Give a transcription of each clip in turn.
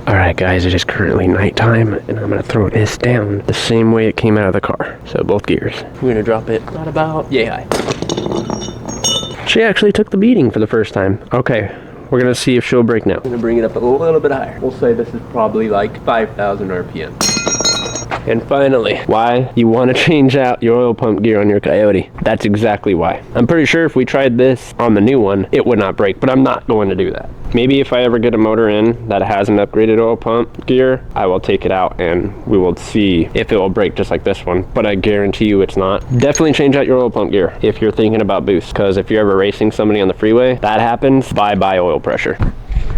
All right, guys, it is currently nighttime, and I'm gonna throw this down the same way it came out of the car. So both gears. We're gonna drop it not about yay high. She actually took the beating for the first time. Okay, we're gonna see if she'll brake now. I'm gonna bring it up a little bit higher. We'll say this is probably like 5,000 RPM. And finally, why you want to change out your oil pump gear on your Coyote. That's exactly why. I'm pretty sure if we tried this on the new one, it would not brake, but I'm not going to do that. Maybe if I ever get a motor in that has an upgraded oil pump gear, I will take it out and we will see if it will brake just like this one, but I guarantee you it's not. Definitely change out your oil pump gear if you're thinking about boost, because if you're ever racing somebody on the freeway, that happens, bye-bye oil pressure.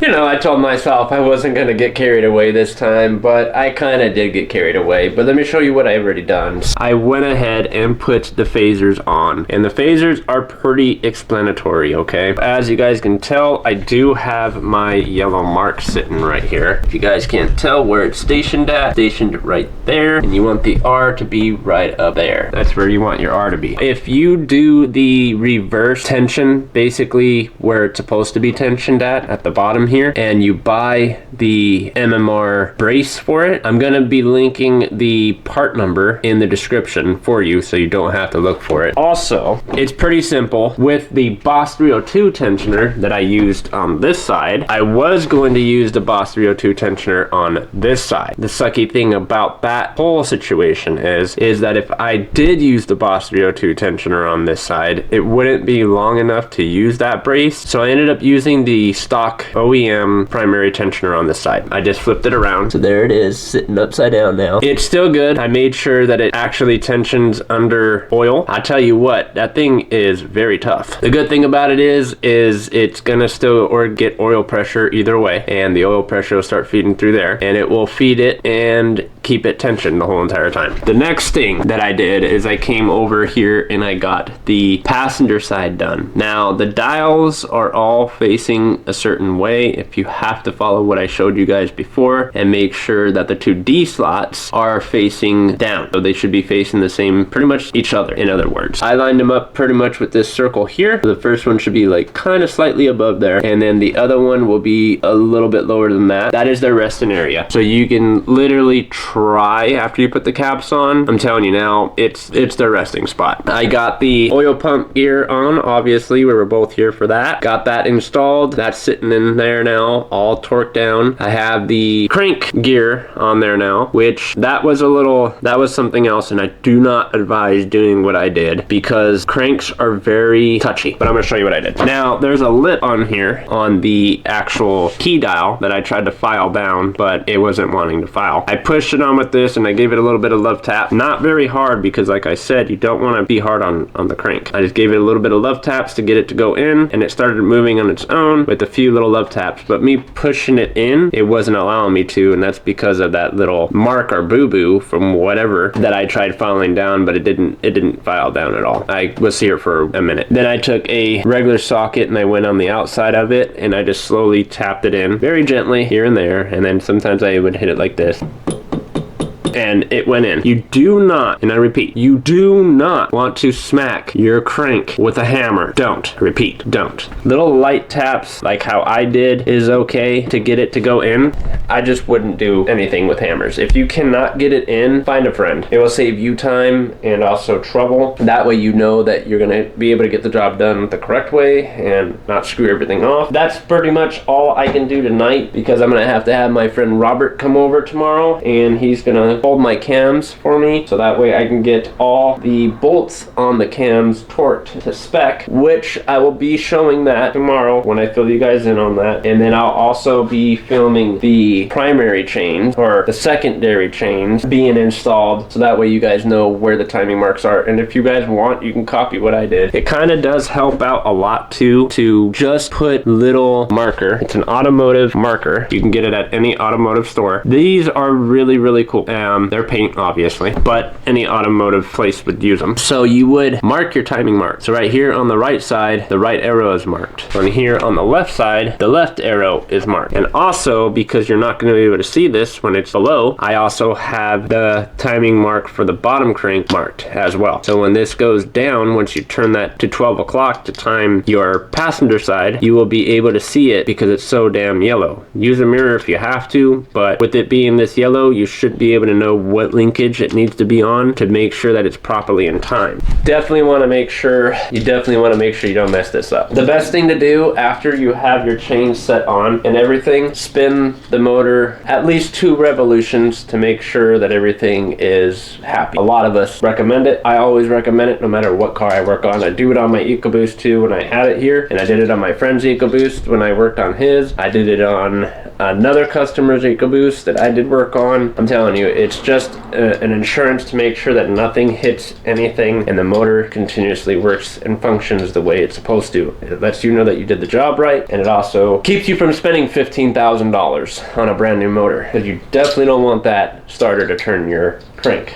You know, I told myself I wasn't going to get carried away this time, but I kind of did get carried away. But let me show you what I've already done. I went ahead and put the phasers on, and the phasers are pretty explanatory, okay? As you guys can tell, I do have my yellow mark sitting right here. If you guys can't tell where it's stationed at, stationed right there, and you want the R to be right up there. That's where you want your R to be. If you do the reverse tension, basically where it's supposed to be tensioned at the bottom here, and you buy the MMR brace for it, I'm gonna be linking the part number in the description for you so you don't have to look for it. Also, it's pretty simple. With the Boss 302 tensioner that I used on this side, I was going to use the Boss 302 tensioner on this side. The sucky thing about that whole situation is that if I did use the Boss 302 tensioner on this side, it wouldn't be long enough to use that brace, so I ended up using the stock OEM primary tensioner on this side. I just flipped it around. So there it is, sitting upside down now. It's still good. I made sure that it actually tensions under oil. I tell you what, that thing is very tough. The good thing about it is it's gonna still get oil pressure either way, and the oil pressure will start feeding through there, and it will feed it and keep it tensioned the whole entire time. The next thing that I did is I came over here and I got the passenger side done. Now the dials are all facing a certain way. If you have to follow what I showed you guys before and make sure that the two D slots are facing down. So they should be facing the same, pretty much each other, in other words. I lined them up pretty much with this circle here. So the first one should be like kind of slightly above there, and then the other one will be a little bit lower than that. That is their resting area. So you can literally try after you put the caps on. I'm telling you now, it's their resting spot. I got the oil pump gear on, obviously we were both here for that. Got that installed. That's sitting in there now, all torqued down. I have the crank gear on there now, which that was something else, and I do not advise doing what I did because cranks are very touchy, but I'm gonna show you what I did. Now there's a lip on here on the actual key dial that I tried to file down, but it wasn't wanting to file. I pushed it on with this and I gave it a little bit of love tap. Not very hard because like I said, you don't want to be hard on the crank. I just gave it a little bit of love taps to get it to go in, and it started moving on its own with a few little love taps, but me pushing it in, it wasn't allowing me to, and that's because of that little mark or boo-boo from whatever that I tried filing down, but it didn't file down at all. I was here for a minute. Then I took a regular socket and I went on the outside of it and I just slowly tapped it in very gently here and there, and then sometimes I would hit it like this, and it went in. You do not, and I repeat, you do not want to smack your crank with a hammer. Don't. Repeat, don't. Little light taps like how I did is okay to get it to go in. I just wouldn't do anything with hammers. If you cannot get it in, find a friend. It will save you time and also trouble. That way you know that you're gonna be able to get the job done the correct way and not screw everything off. That's pretty much all I can do tonight because I'm gonna have to have my friend Robert come over tomorrow, and he's gonna hold my cams for me so that way I can get all the bolts on the cams torqued to spec, which I will be showing that tomorrow when I fill you guys in on that. And then I'll also be filming the primary chains or the secondary chains being installed, so that way you guys know where the timing marks are. And if you guys want, you can copy what I did. It kind of does help out a lot too to just put little marker. It's an automotive marker. You can get it at any automotive store. These are really, really cool. They're paint, obviously, but any automotive place would use them. So you would mark your timing mark. So right here on the right side, the right arrow is marked. On here on the left side, the left arrow is marked. And also, because you're not going to be able to see this when it's below, I also have the timing mark for the bottom crank marked as well. So when this goes down, once you turn that to 12 o'clock to time your passenger side, you will be able to see it because it's so damn yellow. Use a mirror if you have to, but with it being this yellow, you should be able to know what linkage it needs to be on to make sure that it's properly in time. Definitely want to make sure you don't mess this up. The best thing to do after you have your chain set on and everything, spin the motor at least 2 revolutions to make sure that everything is happy. A lot of us recommend it. I always recommend it no matter what car I work on. I do it on my EcoBoost too when I had it here, and I did it on my friend's EcoBoost when I worked on his. I did it on another customer's EcoBoost that I did work on. I'm telling you, it's just an insurance to make sure that nothing hits anything and the motor continuously works and functions the way it's supposed to. It lets you know that you did the job right, and it also keeps you from spending $15,000 on a brand new motor, because you definitely don't want that starter to turn your crank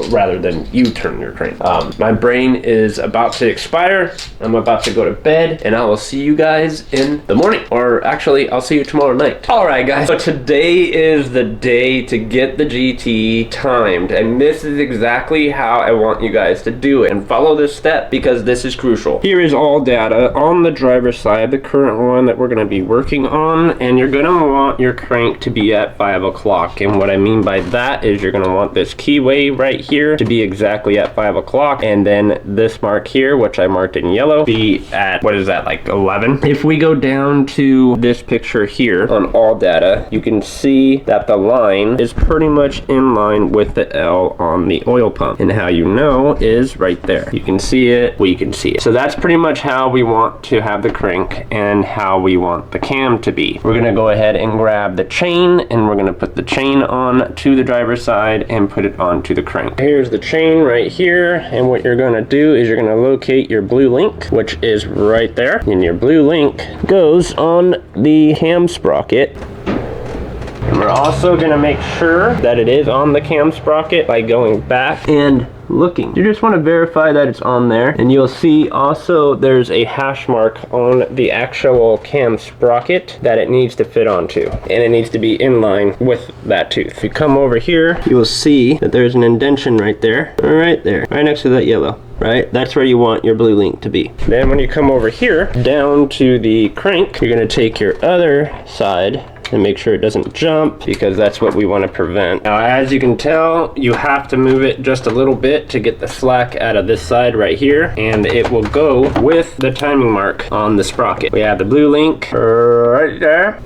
rather than you turn your crank. My brain is about to expire. I'm about to go to bed, and I will see you guys in the morning, or actually I'll see you tomorrow night. All right guys, so today is the day to get the GT timed, and this is exactly how I want you guys to do it, and follow this step because this is crucial. Here is all data on the driver's side, the current one that we're going to be working on, and you're going to want your crank to be at 5 o'clock, and what I mean by that is you're going to want this keyway right here to be exactly at 5 o'clock, and then this mark here, which I marked in yellow, be at, what is that, like 11? If we go down to this picture here on all data, you can see that the line is pretty much in line with the L on the oil pump, and how you know is right there. You can see it, we can see it. So that's pretty much how we want to have the crank and how we want the cam to be. We're gonna go ahead and grab the chain, and we're gonna put the chain on to the driver's side and put it onto the crank. Here's the chain right here, and what you're going to do is you're going to locate your blue link, which is right there, and your blue link goes on the cam sprocket. And we're also going to make sure that it is on the cam sprocket by going back and looking. You just want to verify that it's on there, and you'll see also there's a hash mark on the actual cam sprocket that it needs to fit onto, and it needs to be in line with that tooth. If you come over here, you will see that there's an indentation right there, right next to that yellow. Right? That's where you want your blue link to be. Then when you come over here, down to the crank, you're going to take your other side and make sure it doesn't jump, because that's what we want to prevent. Now, as you can tell, you have to move it just a little bit to get the slack out of this side right here, and it will go with the timing mark on the sprocket. We have the blue link right there,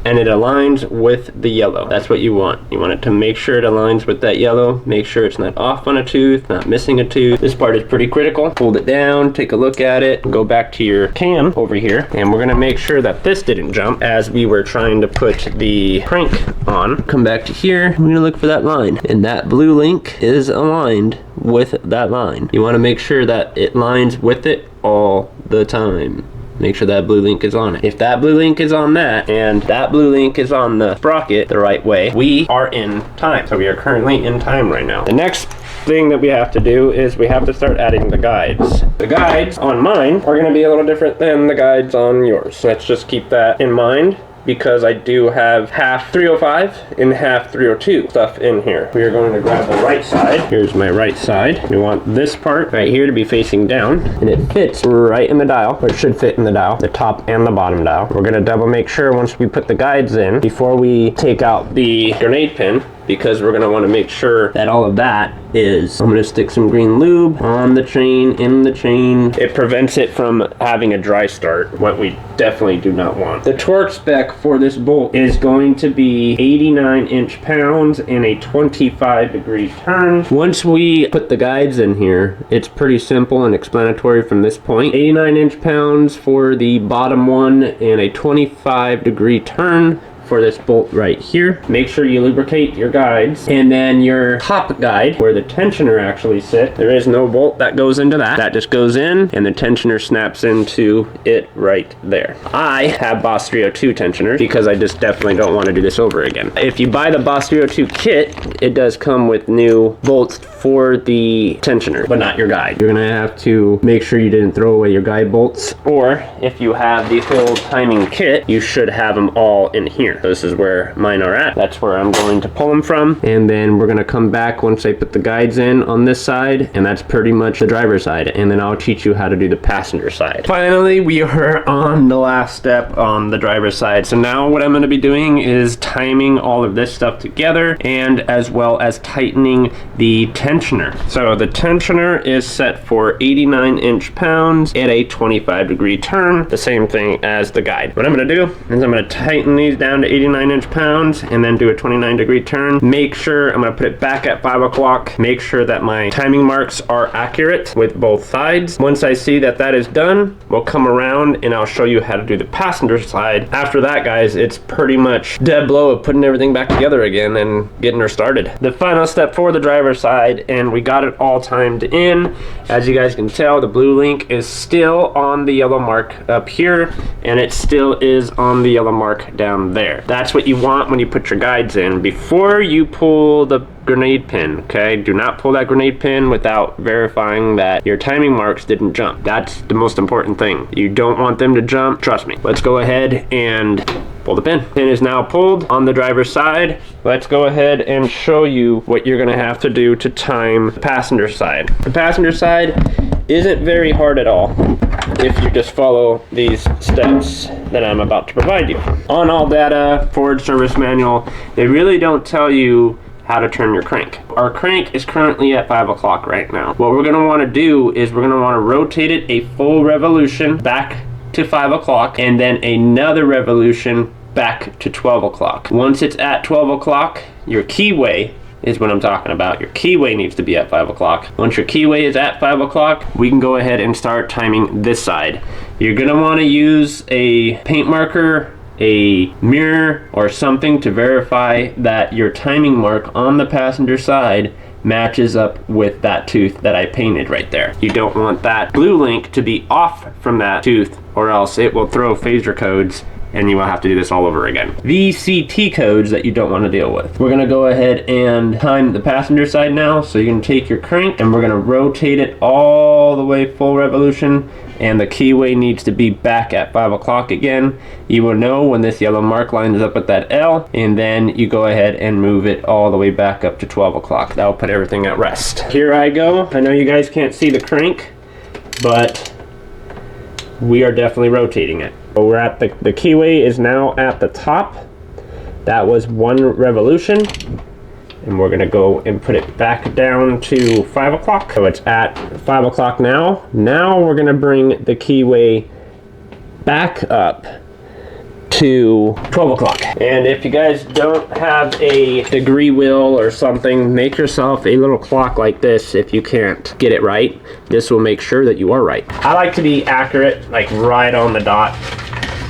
and it aligns with the yellow. That's what you want. You want it to make sure it aligns with that yellow. Make sure it's not off on a tooth, not missing a tooth. This part is pretty critical. Hold it down, take a look at it, go back to your cam over here, and we're gonna make sure that this didn't jump as we were trying to put the crank on. Come back to here, we're gonna look for that line, and that blue link is aligned with that line. You wanna make sure that it lines with it all the time. Make sure that blue link is on it. If that blue link is on that, and that blue link is on the sprocket the right way, we are in time. So we are currently in time right now. The next thing that we have to do is we have to start adding the guides. The guides on mine are going to be a little different than the guides on yours. Let's just keep that in mind, because I do have half 305 and half 302 stuff in here. We are going to grab the right side. Here's my right side. We want this part right here to be facing down, and it fits right in the dial, or it should fit in the dial, the top and the bottom dial. We're going to double make sure once we put the guides in, before we take out the grenade pin, because we're going to want to make sure that all of that is. I'm going to stick some green lube on the chain, in the chain. It prevents it from having a dry start, what we definitely do not want. The torque spec for this bolt is going to be 89 inch-pounds and a 25-degree turn. Once we put the guides in here, it's pretty simple and explanatory from this point. 89 inch-pounds for the bottom one and a 25-degree turn for this bolt right here. Make sure you lubricate your guides, and then your top guide where the tensioner actually sits. There is no bolt that goes into that. That just goes in, and the tensioner snaps into it right there. I have Boss 302 tensioners because I just definitely don't want to do this over again. If you buy the Boss 302 kit, it does come with new bolts for the tensioner, but not your guide. You're gonna have to make sure you didn't throw away your guide bolts, or if you have the whole timing kit, you should have them all in here. So this is where mine are at. That's where I'm going to pull them from, and then we're gonna come back once I put the guides in on this side, and that's pretty much the driver's side, and then I'll teach you how to do the passenger side. Finally, we are on the last step on the driver's side. So now what I'm gonna be doing is timing all of this stuff together, and as well as tightening the tensioner. So the tensioner is set for 89 inch-pounds at a 25-degree turn, the same thing as the guide. What I'm gonna do is I'm gonna tighten these down to 89 inch-pounds and then do a 29-degree turn. Make sure I'm gonna put it back at 5 o'clock. Make sure that my timing marks are accurate with both sides. Once I see that that is done, we'll come around and I'll show you how to do the passenger side. After that, guys, it's pretty much dead blow of putting everything back together again and getting her started. The final step for the driver's side, and we got it all timed in. As you guys can tell, the blue link is still on the yellow mark up here, and it still is on the yellow mark down there. That's what you want when you put your guides in before you pull the grenade pin, okay? Do not pull that grenade pin without verifying that your timing marks didn't jump. That's the most important thing. You don't want them to jump, trust me. Let's go ahead and pull the pin. Pin is now pulled on the driver's side. Let's go ahead and show you what you're gonna have to do to time the passenger side. The passenger side isn't very hard at all if you just follow these steps that I'm about to provide you. On ALLDATA, Ford Service Manual, they really don't tell you how to turn your crank. Our crank is currently at 5 o'clock right now. What we're gonna wanna do is we're gonna wanna rotate it a full revolution back to 5 o'clock and then another revolution back to 12 o'clock. Once it's at 12 o'clock, your keyway is what I'm talking about. Your keyway needs to be at 5 o'clock. Once your keyway is at 5 o'clock, we can go ahead and start timing this side. You're gonna wanna use a paint marker, a mirror, or something to verify that your timing mark on the passenger side matches up with that tooth that I painted right there. You don't want that blue link to be off from that tooth, or else it will throw phaser codes and you will have to do this all over again. VCT codes that you don't want to deal with. We're gonna go ahead and time the passenger side now. So you're gonna take your crank and we're gonna rotate it all the way full revolution, and the keyway needs to be back at 5 o'clock again. You will know when this yellow mark lines up with that L, and then you go ahead and move it all the way back up to 12 o'clock. That'll put everything at rest. Here I go. I know you guys can't see the crank, but we are definitely rotating it. We're at the keyway is now at the top. That was one revolution, and we're gonna go and put it back down to 5 o'clock. So it's at 5 o'clock now. Now we're gonna bring the keyway back up to 12 o'clock. And if you guys don't have a degree wheel or something, make yourself a little clock like this if you can't get it right. This will make sure that you are right. I like to be accurate, like right on the dot.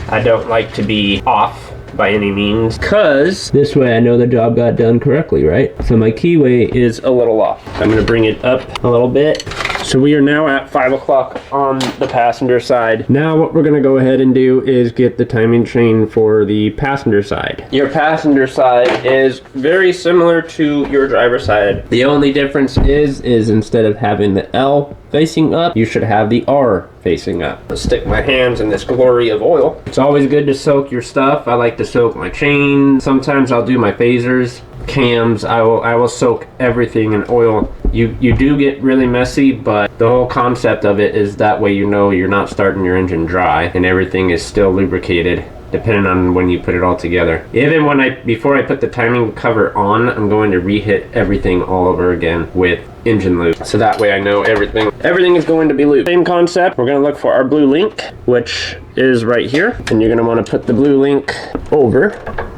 I don't like to be off by any means, because this way I know the job got done correctly, right? So my keyway is a little off. I'm gonna bring it up a little bit. So we are now at 5 o'clock on the passenger side. Now what we're gonna go ahead and do is get the timing chain for the passenger side. Your passenger side is very similar to your driver's side. The only difference is instead of having the L facing up, you should have the R facing up. I'll stick my hands in this glory of oil. It's always good to soak your stuff. I like to soak my chain. Sometimes I'll do my phasers, cams. I will soak everything in oil. You do get really messy, but the whole concept of it is that way you know you're not starting your engine dry and everything is still lubricated, depending on when you put it all together. Even when before I put the timing cover on, I'm going to reheat everything all over again with engine lube. So that way I know everything is going to be lubed. Same concept, we're gonna look for our blue link, which is right here. And you're gonna wanna put the blue link over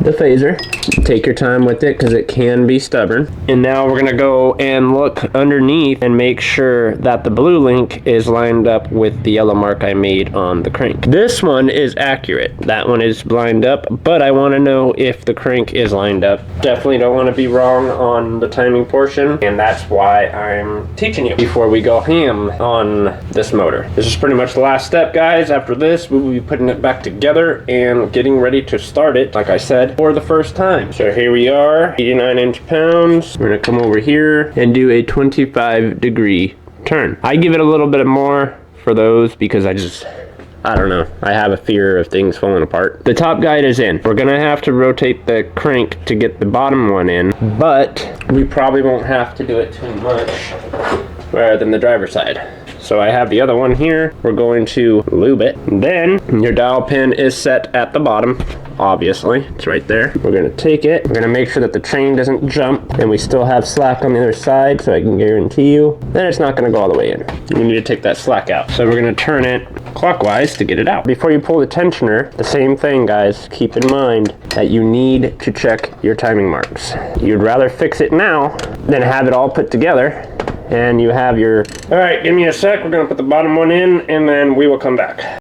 the phaser. Take your time with it because it can be stubborn. And now we're gonna go and look underneath and make sure that the blue link is lined up with the yellow mark I made on the crank. This one is accurate. That one is lined up, but I wanna know if the crank is lined up. Definitely don't wanna be wrong on the timing portion, and that's why I'm teaching you before we go ham on this motor. This is pretty much the last step, guys. After this, we will be putting it back together and getting ready to start it, like I said, for the first time. So here we are, 89 inch-pounds. We're gonna come over here and do a 25-degree turn. I give it a little bit more for those because I don't know. I have a fear of things falling apart. The top guide is in. We're gonna have to rotate the crank to get the bottom one in, but we probably won't have to do it too much rather than the driver's side. So I have the other one here. We're going to lube it. Then your dial pin is set at the bottom. Obviously, it's right there. We're gonna take it. We're gonna make sure that the chain doesn't jump and we still have slack on the other side, so I can guarantee you that it's not gonna go all the way in. You need to take that slack out. So we're gonna turn it clockwise to get it out. Before you pull the tensioner, the same thing, guys. Keep in mind that you need to check your timing marks. You'd rather fix it now than have it all put together and you have your... All right, give me a sec. We're gonna put the bottom one in and then we will come back.